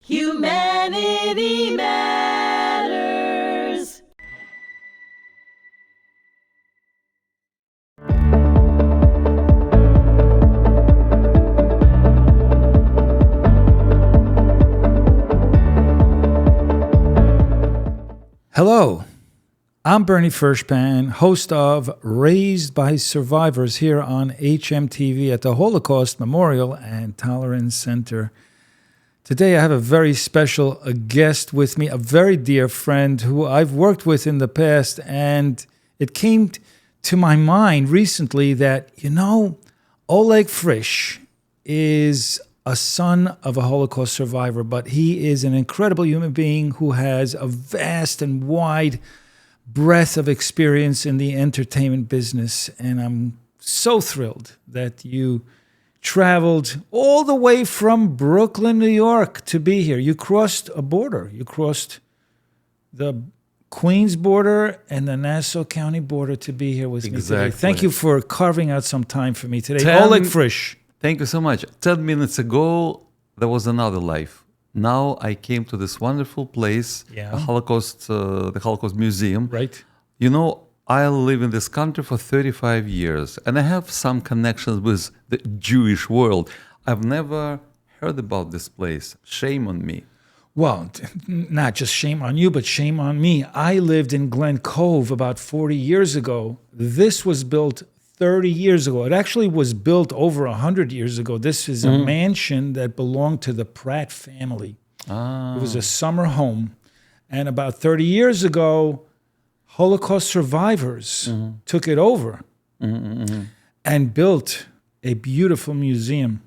Humanity Matters. Hello, I'm Bernie Furshpan, host of Raised by Survivors here on HMTV at the Holocaust Memorial and Tolerance Center. Today I have a very special guest with me, a very dear friend who I've worked with in the past, and it came to my mind recently that, Oleg Frish is a son of a Holocaust survivor, but he is an incredible human being who has a vast and wide breadth of experience in the entertainment business. And I'm so thrilled that you traveled all the way from Brooklyn, New York to be here. You crossed a border. You crossed the Queens border and the Nassau County border to be here with me today. Thank you for carving out some time for me today. Oleg Frish. Thank you so much. 10 minutes ago, there was another life. Now I came to this wonderful place, the Holocaust Museum. Right. I live in this country for 35 years, and I have some connections with the Jewish world. I've never heard about this place. Shame on me. Well, not just shame on you, but shame on me. I lived in Glen Cove about 40 years ago. This was built 30 years ago. It actually was built over 100 years ago. This is a mansion that belonged to the Pratt family. It was a summer home. And about 30 years ago, Holocaust survivors took it over and built a beautiful museum.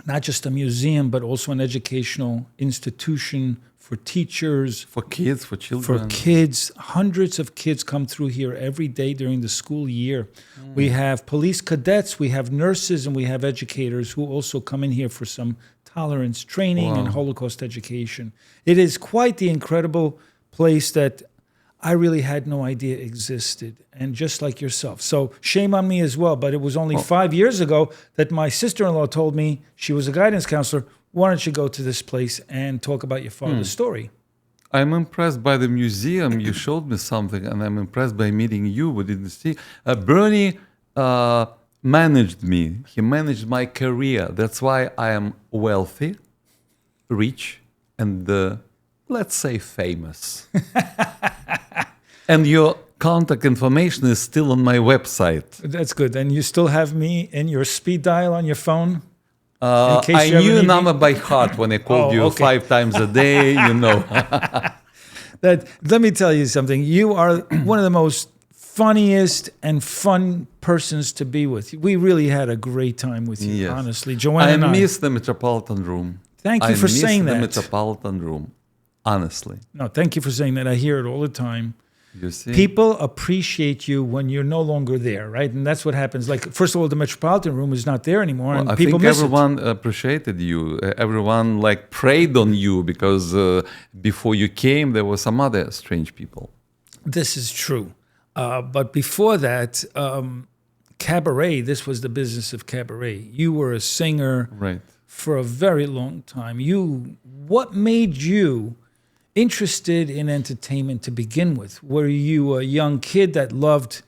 Not just a museum, but also an educational institution for teachers. For kids, for children. For kids. Hundreds of kids come through here every day during the school year. We have police cadets, we have nurses, and we have educators who also come in here for some tolerance training and Holocaust education. It is quite the incredible place that I really had no idea existed, and just like yourself. So shame on me as well, but it was only 5 years ago that my sister-in-law told me, she was a guidance counselor, why don't you go to this place and talk about your father's story? I'm impressed by the museum. You showed me something, and I'm impressed by meeting you. We didn't see. Bernie managed me. He managed my career. That's why I am wealthy, rich, and let's say famous. And your contact information is still on my website. That's good. And you still have me in your speed dial on your phone? I knew your number by heart when I called you 5 times a day, Let me tell you something. You are one of the most funniest and fun persons to be with. We really had a great time with you, honestly. Joanna I miss the Metropolitan room. Thank you for saying that. I miss the Metropolitan room, honestly. No, thank you for saying that. I hear it all the time. You see? People appreciate you when you're no longer there, right? And that's what happens. Like, first of all, the Metropolitan room is not there anymore, and people miss it. I think everyone appreciated you. Everyone preyed on you because before you came, there were some other strange people. This is true. But before that, cabaret, this was the business of cabaret. You were a singer for a very long time. What made you interested in entertainment to begin with? Were you a young kid that loved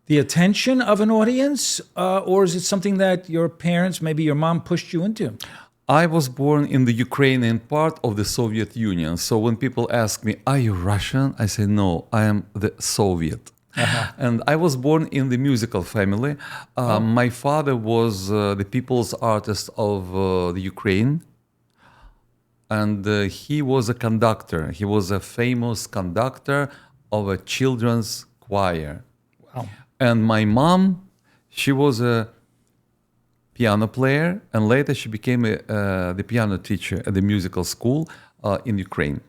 the attention of an audience, or is it something that your parents, maybe your mom, pushed you into? I was born in the Ukrainian part of the Soviet Union. So when people ask me, are you Russian? I say, no, I am the Soviet. And I was born in the musical family. My father was the people's artist of the Ukraine. And he was a conductor. He was a famous conductor of a children's choir. Wow. And my mom, she was a piano player, and later she became the piano teacher at the musical school in Ukraine.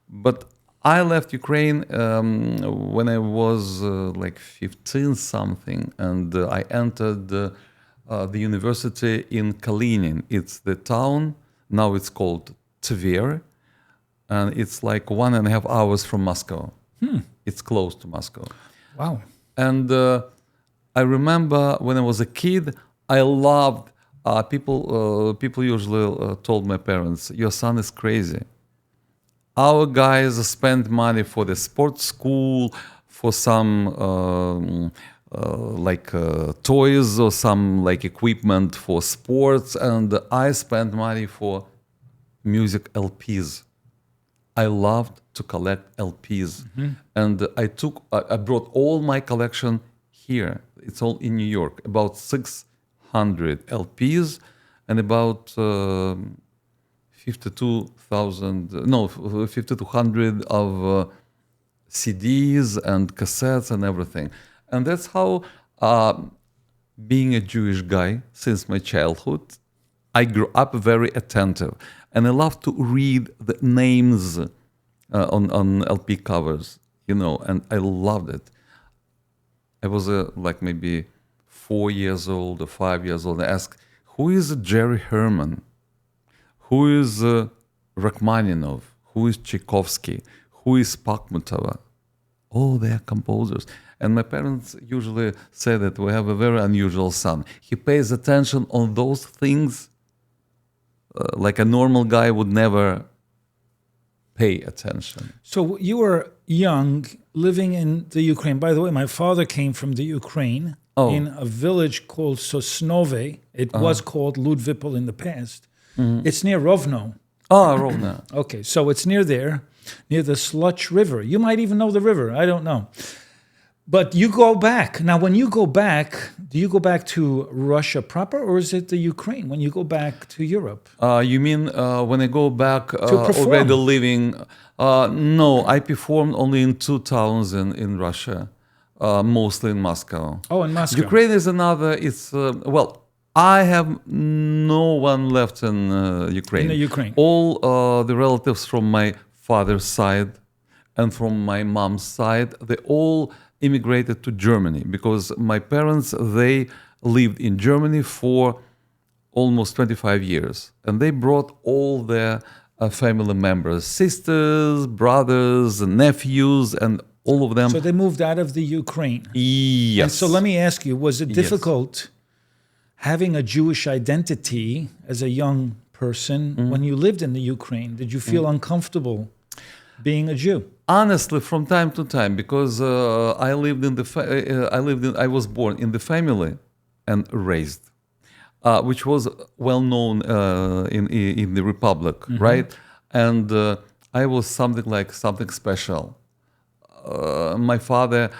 But I left Ukraine when I was 15 something, and I entered the university in Kalinin. It's the town. Now it's called Tver, and it's 1.5 hours from Moscow. It's close to Moscow. Wow. And I remember when I was a kid, I loved people usually told my parents, "Your son is crazy. Our guys spend money for the sports school, for some toys or some like equipment for sports, and I spend money for music LPs. I loved to collect LPs, and I brought all my collection here. It's all in New York. About 600 LPs and about 5,200 of CDs and cassettes and everything. And that's how, being a Jewish guy since my childhood, I grew up very attentive. And I love to read the names on LP covers, and I loved it. I was maybe 4 years old or 5 years old. I asked, who is Jerry Herman? Who is Rachmaninoff? Who is Tchaikovsky? Who is Pakhmutova? Oh, they are composers. And my parents usually say that we have a very unusual son. He pays attention on those things like a normal guy would never pay attention. So you were young, living in the Ukraine. By the way, my father came from the Ukraine in a village called Sosnove. It was called Ludvipol in the past. It's near Rovno. Rovno. Okay, so it's near there, near the Sluch River. You might even know the river. I don't know. But you go back. Now, when you go back, do you go back to Russia proper, or is it the Ukraine when you go back to Europe? You mean when I go back perform? already living? No, I performed only in 2 towns in Russia, mostly in Moscow. Oh, in Moscow. Ukraine is another. I have no one left in Ukraine. In the Ukraine. All the relatives from my father's side and from my mom's side, they all immigrated to Germany because my parents, they lived in Germany for almost 25 years. And they brought all their family members, sisters, brothers, nephews, and all of them. So they moved out of the Ukraine. Yes. And so let me ask you, was it difficult having a Jewish identity as a young person when you lived in the Ukraine? Did you feel uncomfortable being a Jew? Honestly, from time to time, because I was born in the family and raised, which was well known in the Republic, right? And I was something special. My father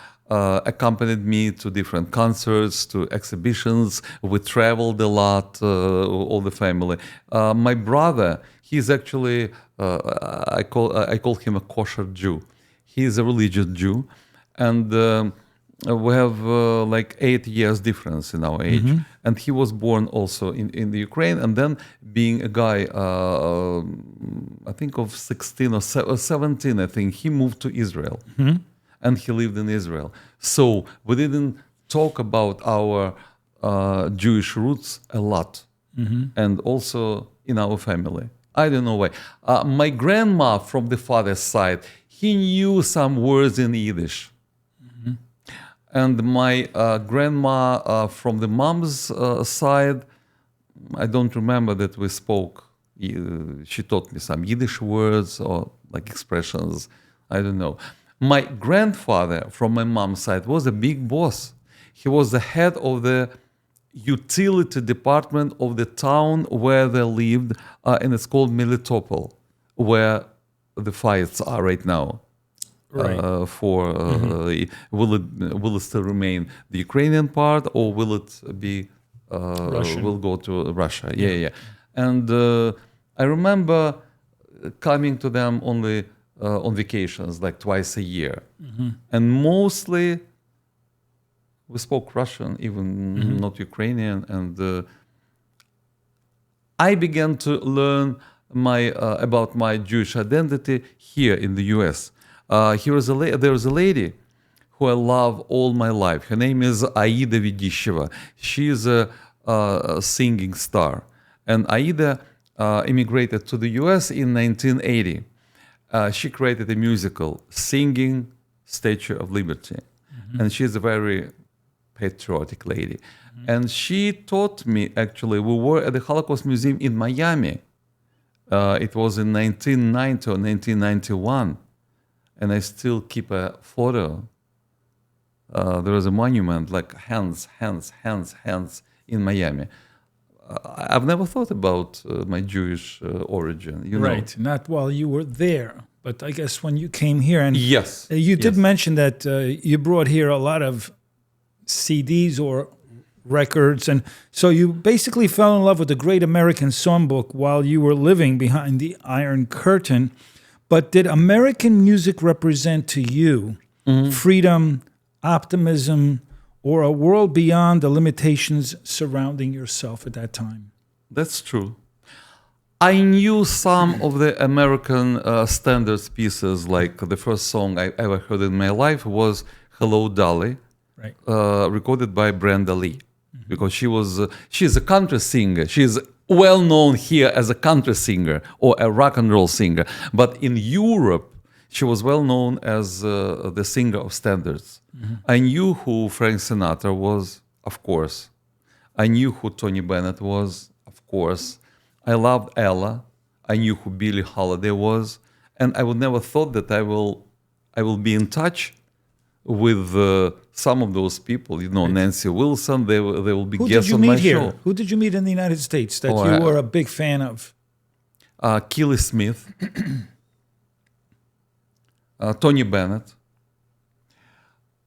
accompanied me to different concerts, to exhibitions. We traveled a lot, all the family. My brother, he's actually, I call him a kosher Jew. He's a religious Jew. And we have 8 years difference in our age. And he was born also in the Ukraine. And then being a guy, I think of 16 or 17, I think, he moved to Israel. And he lived in Israel. So we didn't talk about our Jewish roots a lot. And also in our family. I don't know why. My grandma from the father's side, he knew some words in Yiddish. And my grandma from the mom's side, I don't remember that we spoke. She taught me some Yiddish words or expressions. I don't know. My grandfather from my mom's side was a big boss. He was the head of the utility department of the town where they lived, and it's called Melitopol, where the fights are right now. Right. Will it still remain the Ukrainian part, or will it be will go to Russia? Yeah. And I remember coming to them only on vacations, twice a year, and mostly we spoke Russian, even not Ukrainian. And I began to learn about my Jewish identity here in the U.S. There was a lady who I love all my life. Her name is Aida Vedisheva. She is a singing star. And Aida immigrated to the U.S. in 1980. She created a musical, Singing Statue of Liberty. And she's a very patriotic lady. And she taught me, actually, we were at the Holocaust Museum in Miami. It was in 1990 or 1991. And I still keep a photo. There was a monument, like hands in Miami. I've never thought about my Jewish origin, you know. Right, not while you were there, but I guess when you came here. And Yes. you did yes. mention that you brought here a lot of CDs or records, and so you basically fell in love with the Great American Songbook while you were living behind the Iron Curtain. But did American music represent to you freedom, optimism, or a world beyond the limitations surrounding yourself at that time? That's true. I knew some of the American standards pieces, like the first song I ever heard in my life was Hello, Dolly, Right. recorded by Brenda Lee, because she's a country singer. She's well known here as a country singer or a rock and roll singer. But in Europe, she was well known as the singer of standards. I knew who Frank Sinatra was, of course. I knew who Tony Bennett was, of course. I loved Ella. I knew who Billie Holiday was. And I would never thought that I will be in touch with some of those people, you know, right. Nancy Wilson, they will be guests on my show. Who did you meet in the United States that you were a big fan of? Keely Smith, Tony Bennett,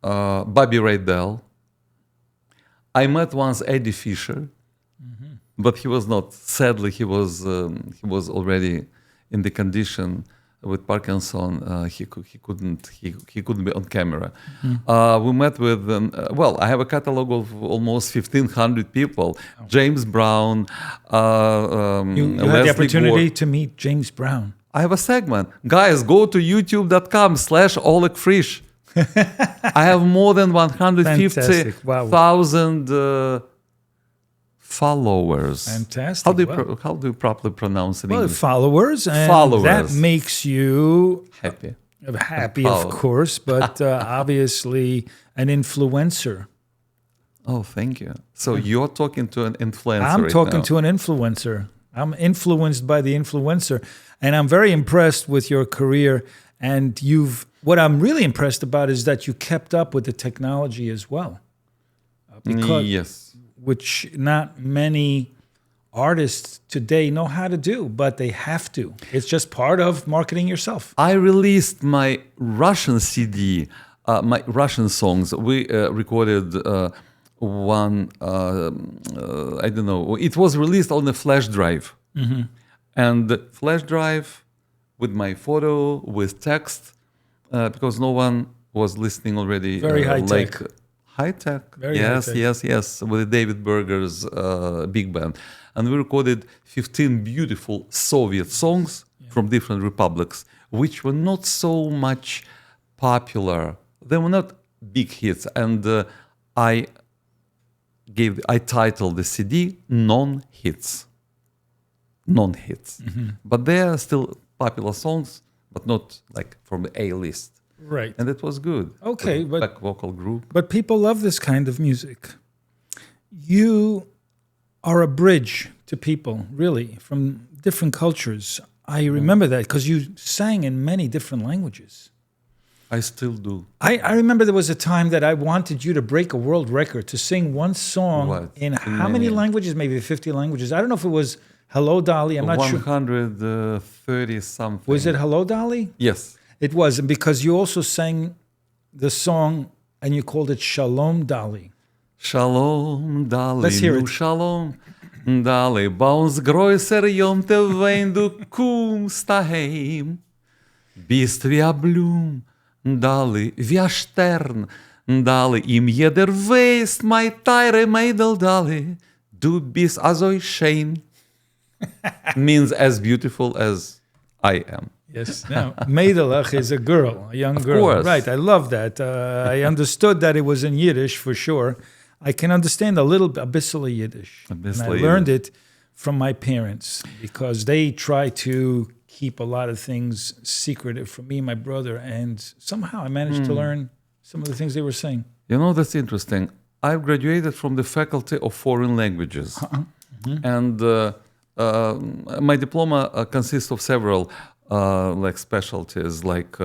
Bobby Rydell. I met once Eddie Fisher, but he was not. Sadly, he was already in the condition with Parkinson. He couldn't be on camera. We met with I have a catalog of almost 1,500 people. Oh. James Brown. You had the opportunity to meet James Brown. I have a segment. Guys, go to youtube.com/Oleg Frish. I have more than 150,000 followers. Fantastic. How do you properly pronounce it in English? Followers. And followers. That makes you happy. Happy, of course, but obviously an influencer. Oh, thank you. So you're talking to an influencer. I'm talking now. to an influencer. I'm influenced by the influencer, and I'm very impressed with your career. And what I'm really impressed about is that you kept up with the technology as well. Yes. Which not many artists today know how to do, but they have to. It's just part of marketing yourself. I released my Russian CD, my Russian songs. We recorded one, I don't know, it was released on a flash drive. And the flash drive with my photo, with text, because no one was listening already. Very high tech. High tech, Very yes, high tech. yes, with David Berger's big band. And we recorded 15 beautiful Soviet songs from different republics, which were not so much popular. They were not big hits. And I titled the CD Non-Hits. Non-Hits. But they are still popular songs, but not like from the A-list. Right. And it was good. Okay, but back vocal group. But people love this kind of music. You are a bridge to people, really, from different cultures. I remember that because you sang in many different languages. I still do. I remember there was a time that I wanted you to break a world record to sing one song in how many languages? Maybe 50 languages. I don't know if it was Hello, Dolly. I'm not sure. 130 something. Was it Hello, Dolly? Yes. It was, and because you also sang the song and you called it Shalom, Dolly. Shalom, Dolly. Let's hear it. Shalom, Dolly. Bounce größer jomte wenn du kommst daheim. Bist wie a Blum, Dolly, wie a Stern, Dolly. Im jeder weiß, my teure Mädel, Dolly. Du bist also schön. Means as beautiful as I am. Yes. Now, Mädelach is a girl, a young girl. Of course. Right, I love that. I understood that it was in Yiddish for sure. I can understand a little Abyssal Yiddish. And I learned it from my parents because they try to keep a lot of things secretive from me and my brother. And somehow I managed to learn some of the things they were saying. You know, that's interesting. I graduated from the Faculty of Foreign Languages. And my diploma consists of several like specialties, like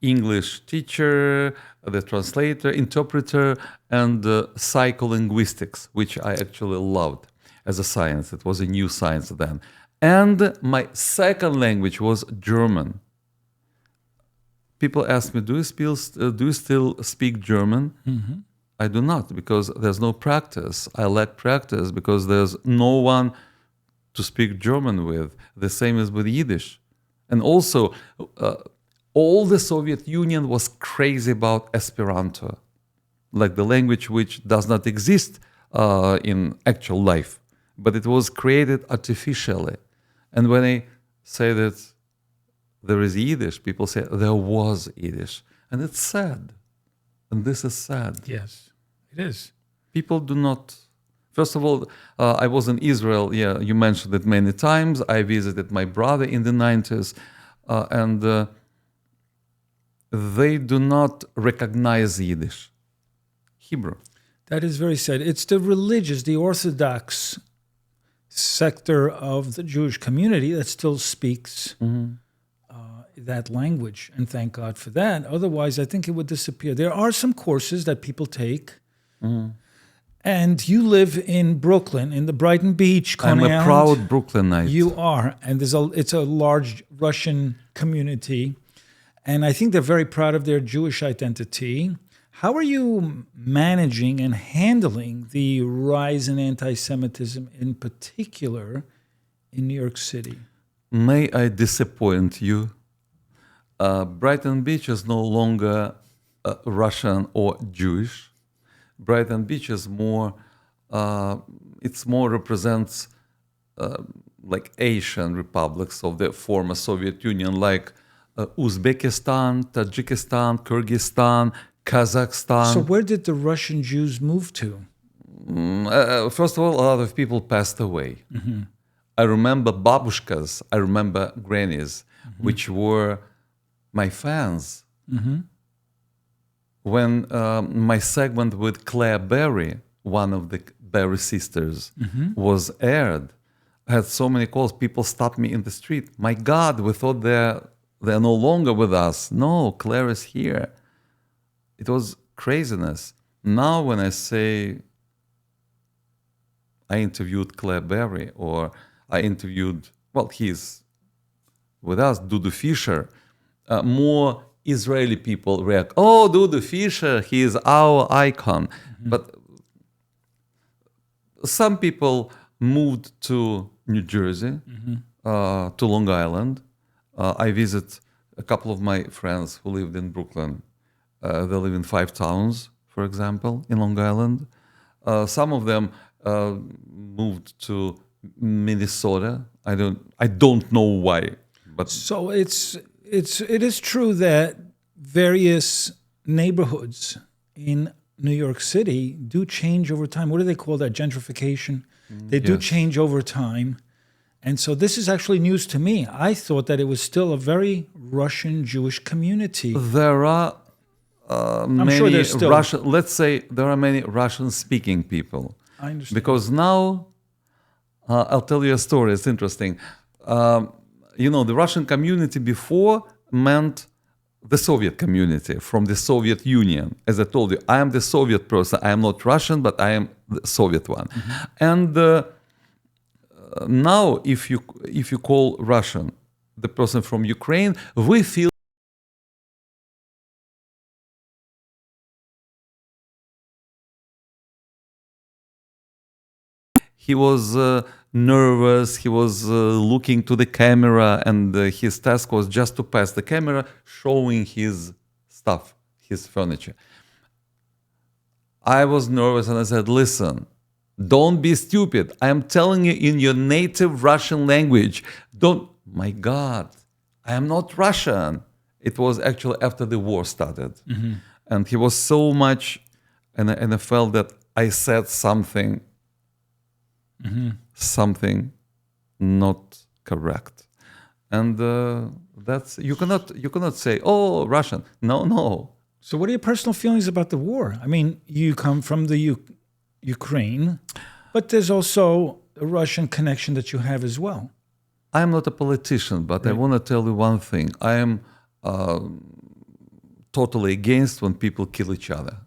English teacher, the translator, interpreter, and psycholinguistics, which I actually loved as a science. It was a new science then. And my second language was German. People ask me, do you still speak German? I do not, because there's no practice. I lack practice because there's no one to speak German with. The same is with Yiddish. And also, all the Soviet Union was crazy about Esperanto, like the language which does not exist in actual life, but it was created artificially. And when I say that there is Yiddish, people say there was Yiddish. And it's sad. And this is sad. Yes, it is. People do not... First of all, I was in Israel. Yeah, you mentioned it many times. I visited my brother in the 90s. And they do not recognize Yiddish. Hebrew. That is very sad. It's the religious, the Orthodox sector of the Jewish community that still speaks that language, and thank God for that. Otherwise, I think it would disappear. There are some courses that people take, and you live in Brooklyn, in the Brighton Beach, Coney I'm a Island. proud Brooklynite. You are, and it's a large Russian community, and I think they're very proud of their Jewish identity. How are you managing and handling the rise in anti-Semitism, in particular in New York City? May I disappoint you? Brighton Beach is no longer Russian or Jewish. Brighton Beach is more, it's more represents like Asian republics of the former Soviet Union, like Uzbekistan, Tajikistan, Kyrgyzstan, Kazakhstan. So where did the Russian Jews move to? First of all, a lot of people passed away. I remember babushkas, I remember grannies, which were my fans. When my segment with Claire Berry, one of the Berry sisters, was aired, I had so many calls. People stopped me in the street. My God, we thought they're no longer with us. No, Claire is here. It was craziness. Now when I say I interviewed Claire Berry, or I interviewed, well, he's with us, Dudu Fisher, more Israeli people react, oh, Dudu Fisher, he is our icon. But some people moved to New Jersey, to Long Island. I visit a couple of my friends who lived in Brooklyn. They live in 5 towns, for example, in Long Island. Some of them moved to Minnesota. I don't know why, but So it is true that various neighborhoods in New York City do change over time. What do they call that? Gentrification. They do Yes. change over time. And so this is actually news to me. I thought that it was still a very Russian Jewish community. there are many sure there's still- Russian. Let's say there are many Russian-speaking people. I understand. Because now, I'll tell you a story. It's interesting. The Russian community before meant the Soviet community from the Soviet Union. As I told you, I am the Soviet person. I am not Russian, but I am the Soviet one. And now, if you call Russian the person from Ukraine, we feel he was nervous, he was looking to the camera, and his task was just to pass the camera, showing his stuff, his furniture. I was nervous and I said, listen, don't be stupid. I am telling you in your native Russian language. My God, I am not Russian. It was actually after the war started. And he was so much, and I felt that I said something not correct, and that's you cannot say, oh, Russian. No. So what are your personal feelings about the war? I mean, you come from the Ukraine, but there's also a Russian connection that you have as well. I'm not a politician, but I want to tell you one thing. I am totally against when people kill each other.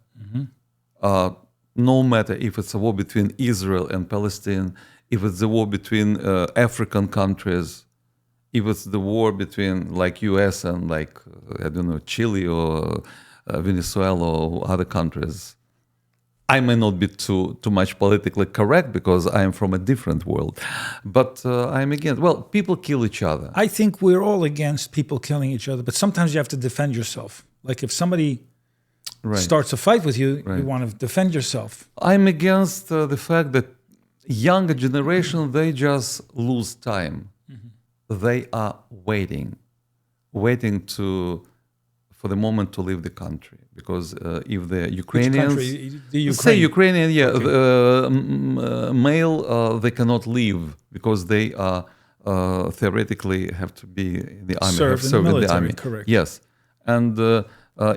No matter if it's a war between Israel and Palestine, if it's a war between African countries, if it's the war between like US and like, I don't know, Chile or Venezuela or other countries. I may not be too much politically correct because I am from a different world, but I'm against. Well, people kill each other. I think we're all against people killing each other, but sometimes you have to defend yourself. Like if somebody starts a fight with you, you want to defend yourself. I'm against the fact that younger generation, they just lose time. They are waiting for the moment to leave the country, because if the Ukrainians, say Ukrainian, male, they cannot leave because they are theoretically have to be in the army, serve in the army. Correct. Yes, and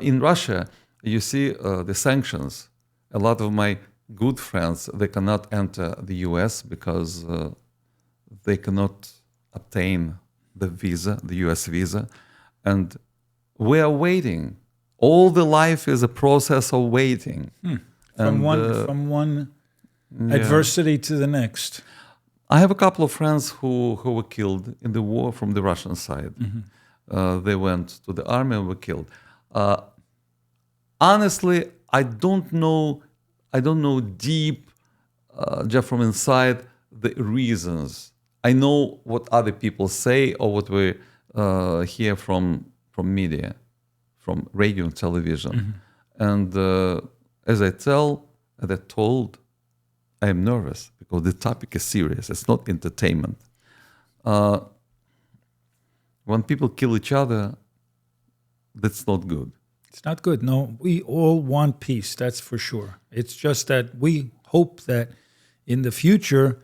in Russia, you see the sanctions. A lot of my good friends, they cannot enter the U.S. because they cannot obtain the visa, the U.S. visa, and we are waiting. All the life is a process of waiting. From one adversity to the next. I have a couple of friends who were killed in the war from the Russian side. They went to the army and were killed. Honestly, I don't know deep, just from inside, the reasons. I know what other people say or what we hear from media, from radio and television. And as I told, I am nervous because the topic is serious. It's not entertainment. When people kill each other, that's not good. It's not good. No, we all want peace, that's for sure. It's just that we hope that in the future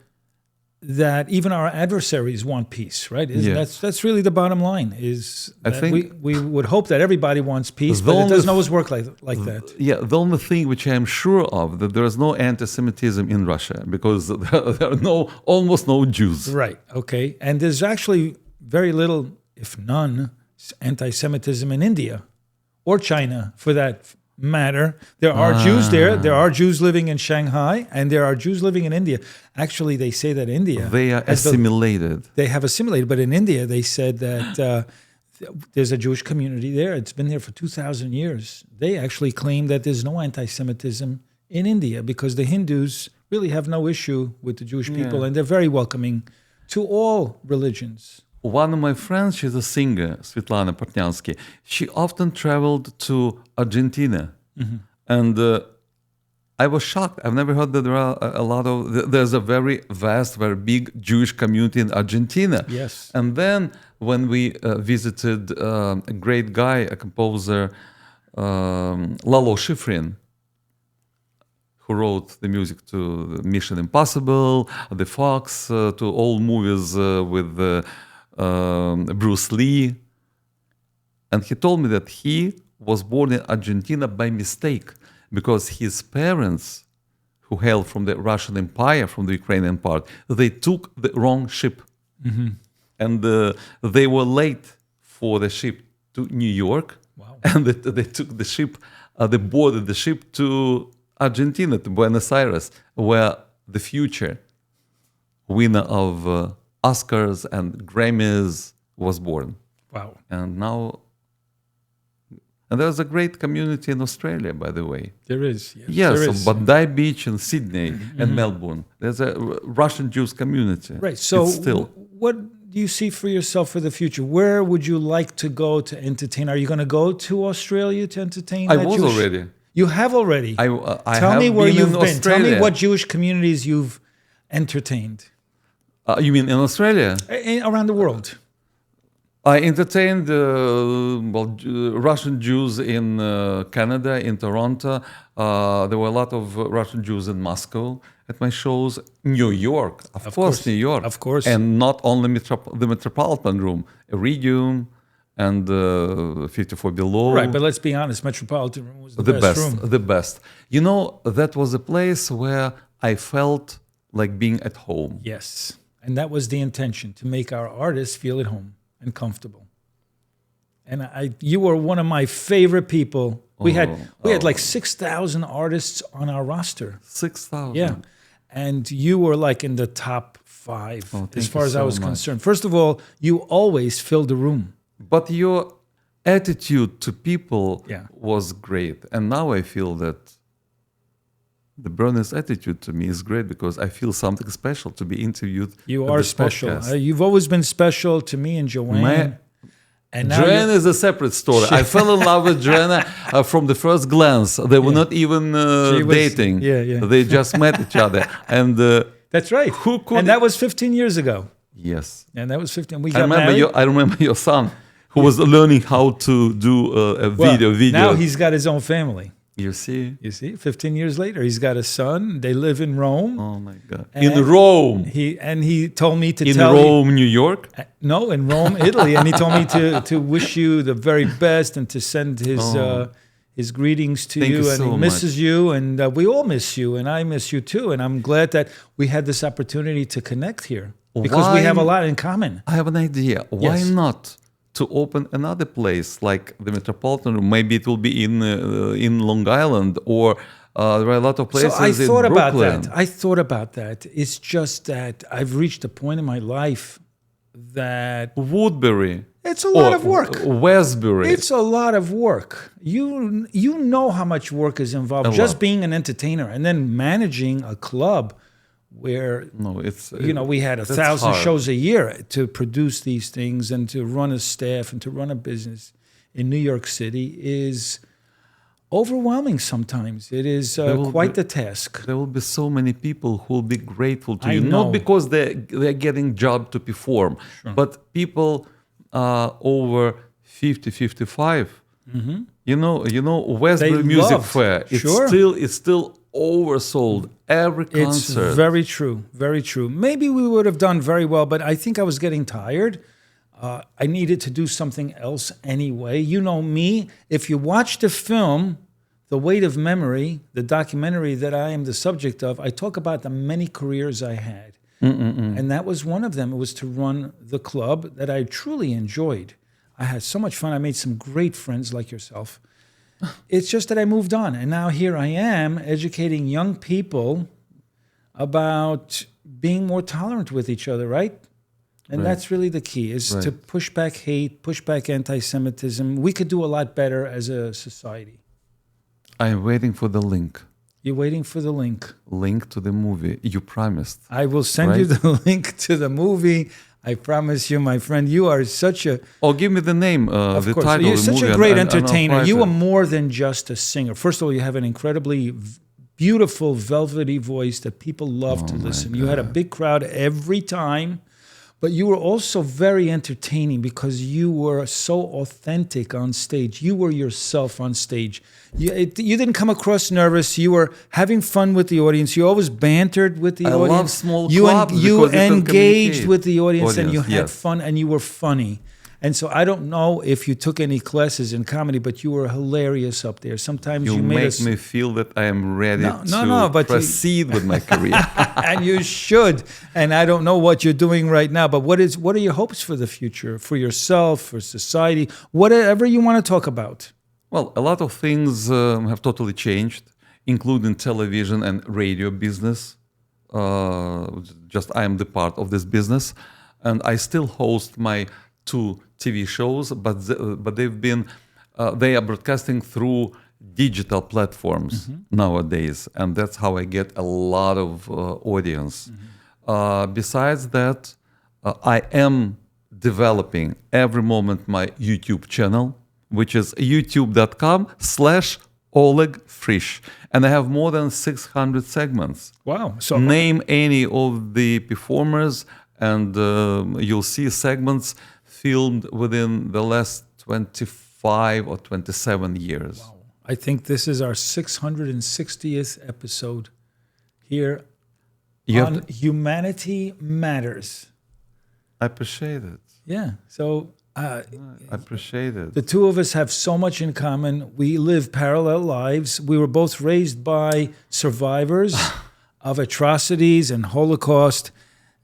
that even our adversaries want peace, right? That's really the bottom line. I think we would hope that everybody wants peace, but it doesn't always work like that. Yeah, the only thing which I am sure of, that there is no anti-Semitism in Russia because there are almost no Jews. Right, okay. And there's actually very little, if none, anti-Semitism in India or China, for that matter. There are Jews there. There are Jews living in Shanghai, and there are Jews living in India. Actually, they say that India... They are assimilated. They have assimilated, but in India, they said that there's a Jewish community there. It's been there for 2,000 years. They actually claim that there's no anti-Semitism in India because the Hindus really have no issue with the Jewish people, and they're very welcoming to all religions. One of my friends, she's a singer, Svetlana Portnyansky. She often traveled to Argentina. And I was shocked. I've never heard that there are there's a very vast, very big Jewish community in Argentina. Yes. And then when we visited a great guy, a composer, Lalo Schifrin, who wrote the music to Mission Impossible, The Fox, to all movies with Bruce Lee. And he told me that he was born in Argentina by mistake because his parents, who hailed from the Russian Empire, from the Ukrainian part, they took the wrong ship. And they were late for the ship to New York. Wow. And they took the ship, they boarded the ship to Argentina, to Buenos Aires, where the future winner of Oscars and Grammys was born. Wow. And now, and there's a great community in Australia, by the way. There is. Yes, there is. Bondi Beach and Sydney and Melbourne. There's a Russian Jewish community. Right. So still. What do you see for yourself for the future? Where would you like to go to entertain? Are you going to go to Australia to entertain? I was already. You have already? I Tell me where you've been. Australia. Tell me what Jewish communities you've entertained. You mean in Australia? Around the world. I entertained Russian Jews in Canada, in Toronto. There were a lot of Russian Jews in Moscow at my shows. New York, of course, New York. Of course. And not only the Metropolitan Room, Iridium and 54 Below. Right, but let's be honest, Metropolitan Room was the best room. The best. You know, that was a place where I felt like being at home. Yes. And that was the intention, to make our artists feel at home and comfortable. And you were one of my favorite people. We had like 6,000 artists on our roster. 6,000. Yeah. And you were like in the top 5 as far as I was concerned. First of all, you always filled the room. But your attitude to people was great. And now I feel that the Bernie's attitude to me is great because I feel something special to be interviewed. You are special. You've always been special to me and Joanne. And Joanne is a separate story. I fell in love with Joanna from the first glance. They were not even dating. They just met each other. And that's right. And that was 15 years ago. Yes. And that was 15. We got married. I remember your son who was learning how to do a video. Now he's got his own family. You see? 15 years later, he's got a son. They live in Rome. Oh my God! In Rome. He told me to in tell Rome, New York. No, in Rome, Italy. And he told me to wish you the very best and to send his greetings to you. And he misses you, and we all miss you, and I miss you too. And I'm glad that we had this opportunity to connect here because we have a lot in common. I have an idea. Why not to open another place like the Metropolitan? Maybe it will be in Long Island, or there are a lot of places in Brooklyn. I thought about that. It's just that I've reached a point in my life that Woodbury. It's a lot of work. Westbury. It's a lot of work. You know how much work is involved just being an entertainer and then managing a club where we had 1,000 shows a year to produce these things and to run a staff and to run a business in New York City is overwhelming sometimes. It is quite the task. There will be so many people who will be grateful to you, not because they're getting job to perform, but people over 50, 55. Mm-hmm. You know, Westbury Music Fair. It's still oversold. Every concert. It's very true, very true. Maybe we would have done very well, but I think I was getting tired. I needed to do something else anyway. You know me. If you watch the film, The Weight of Memory, the documentary that I am the subject of, I talk about the many careers I had. And that was one of them. It was to run the club that I truly enjoyed. I had so much fun. I made some great friends like yourself. It's just that I moved on. And now here I am educating young people about being more tolerant with each other, right? And that's really the key, is to push back hate, push back anti-Semitism. We could do a lot better as a society. I'm waiting for the link. You're waiting for the link. Link to the movie. You promised. I will send you the link to the movie. I promise you, my friend. You are such a... Oh, give me the name, of the course. title You're of the movie. such a great entertainer. You are more than just a singer. First of all, you have an incredibly beautiful, velvety voice that people love to listen. You had a big crowd every time. But you were also very entertaining because you were so authentic on stage. You were yourself on stage. You didn't come across nervous. You were having fun with the audience. You always bantered with the audience. I love small clubs. You engaged with the audience and you had fun and you were funny. And so I don't know if you took any classes in comedy, but you were hilarious up there. Sometimes you make me feel that I am ready to proceed with my career. And you should. And I don't know what you're doing right now, but what are your hopes for the future, for yourself, for society, whatever you want to talk about? Well, a lot of things have totally changed, including television and radio business. I am the part of this business. And I still host my 2 TV shows, but they are broadcasting through digital platforms nowadays, and that's how I get a lot of audience. Besides that, I am developing every moment my YouTube channel, which is youtube.com/Oleg Frish, and I have more than 600 segments. Wow! So name any of the performers, and you'll see segments filmed within the last 25 or 27 years. Wow. I think this is our 660th episode here on Humanity Matters. I appreciate it. Yeah. So I appreciate it. The two of us have so much in common. We live parallel lives. We were both raised by survivors. of atrocities and Holocaust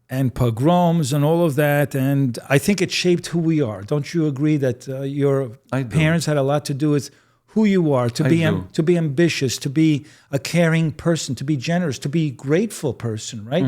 and pogroms and all of that. And I think it shaped who we are. Don't you agree that your parents had a lot to do with who you are, to be ambitious, to be a caring person, to be generous, to be a grateful person, right?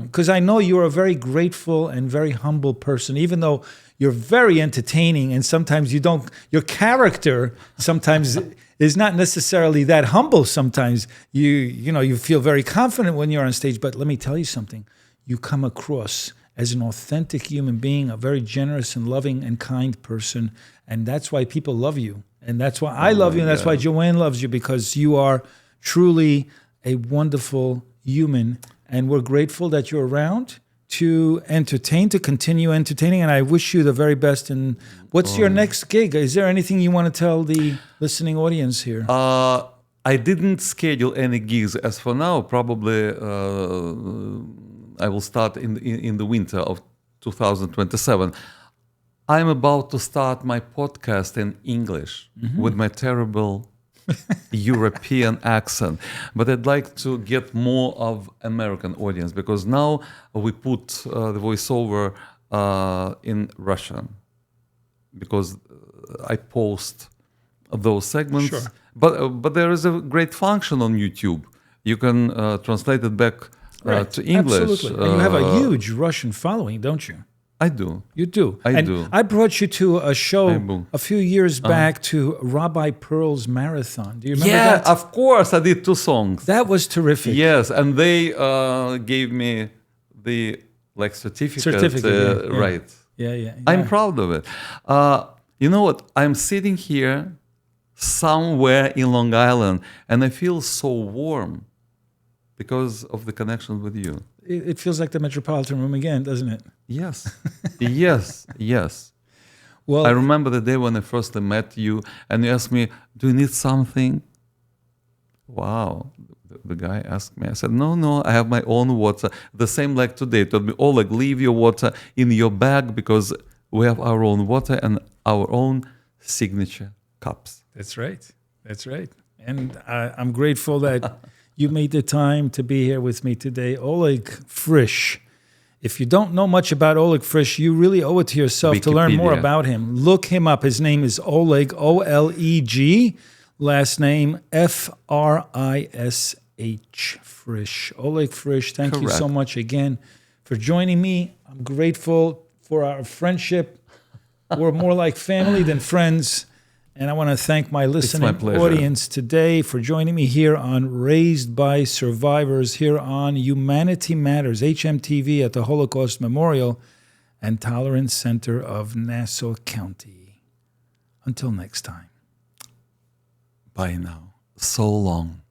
Because I know you're a very grateful and very humble person, even though you're very entertaining and sometimes your character sometimes is not necessarily that humble. Sometimes you feel very confident when you're on stage, but let me tell you something. You come across as an authentic human being, a very generous and loving and kind person, and that's why people love you. And that's why I love you, and that's why Joanne loves you, because you are truly a wonderful human. And we're grateful that you're around to entertain, to continue entertaining. And I wish you the very best. And what's your next gig? Is there anything you want to tell the listening audience here? I didn't schedule any gigs as for now. Probably I will start in the winter of 2027. I'm about to start my podcast in English with my terrible European accent. But I'd like to get more of American audience, because now we put the voiceover in Russian, because I post those segments. Sure. But there is a great function on YouTube. You can translate it back to English. Absolutely. And you have a huge Russian following, don't you? I do. You do. I do. I brought you to a show a few years back to Rabbi Pearl's Marathon. Do you remember that? Yeah, of course. I did 2 songs. That was terrific. Yes, and they gave me the certificate. Yeah. Right. Yeah. I'm proud of it. You know what? I'm sitting here somewhere in Long Island, and I feel so warm because of the connection with you. It feels like the Metropolitan room again, doesn't it? Yes. yes. Well, I remember the day when I first met you, and you asked me, "Do you need something?" Wow. The guy asked me. I said, "No, I have my own water." The same like today. He told me, "Oleg, leave your water in your bag, because we have our own water and our own signature cups." That's right. And I'm grateful that you made the time to be here with me today. Oleg Frish. If you don't know much about Oleg Frish, you really owe it to yourself to learn more about him. Look him up. His name is Oleg, O-L-E-G, last name F-R-I-S-H, Frish. Oleg Frish, thank you so much again for joining me. I'm grateful for our friendship. We're more like family than friends. And I want to thank my listening audience today for joining me here on Raised by Survivors, here on Humanity Matters, HMTV at the Holocaust Memorial and Tolerance Center of Nassau County. Until next time. Bye now. So long.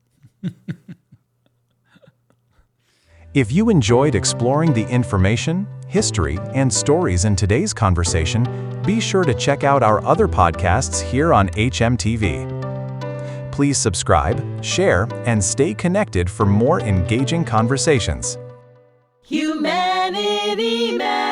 If you enjoyed exploring the information, history, and stories in today's conversation, be sure to check out our other podcasts here on HMTV. Please subscribe, share, and stay connected for more engaging conversations. Humanity Matters.